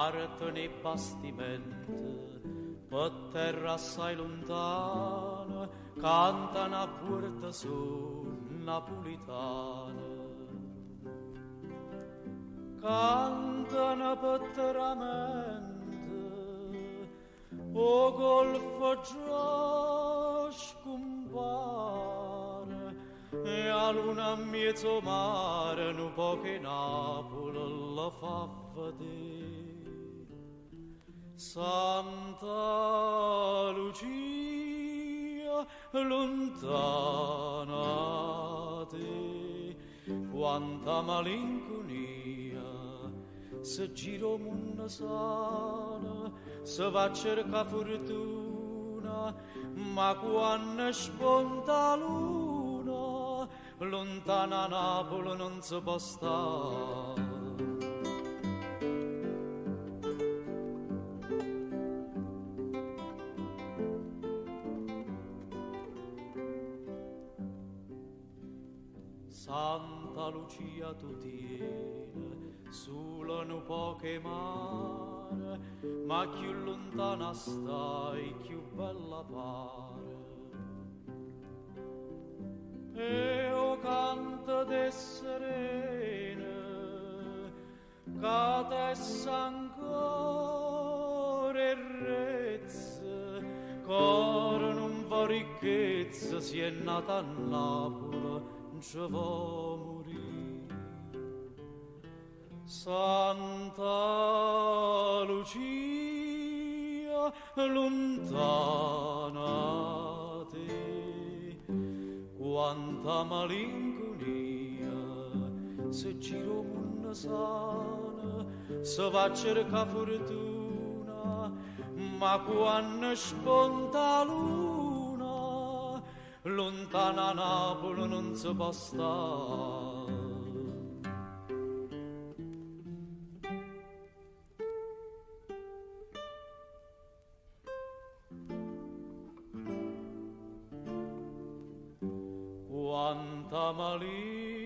partono bastimenti, per terra assai lontana, cantano a porta su napolitana. Cantano per terramente, o golfo già scompare, e a luna a mezzo mare, un po' che Napoli la fa vedere. Santa Lucia, lontana te, quanta malinconia, se giro munna sana, se va a cercare fortuna, ma quando spunta luna, lontana Napoli non si può stare. Santa Lucia tu tieni, sulla un po' che mare, ma più lontana stai, più bella pare. E o canta de serene, cata e ancora e rezza, cora non fa ricchezza, si è nata a Napoli, ci va morire. Santa Lucia, lontana te, quanta malinconia, se giro munna sana, se va a cercare fortuna, ma quando spunta luna, lontana Napoli non si può stare. Quanta malinconia,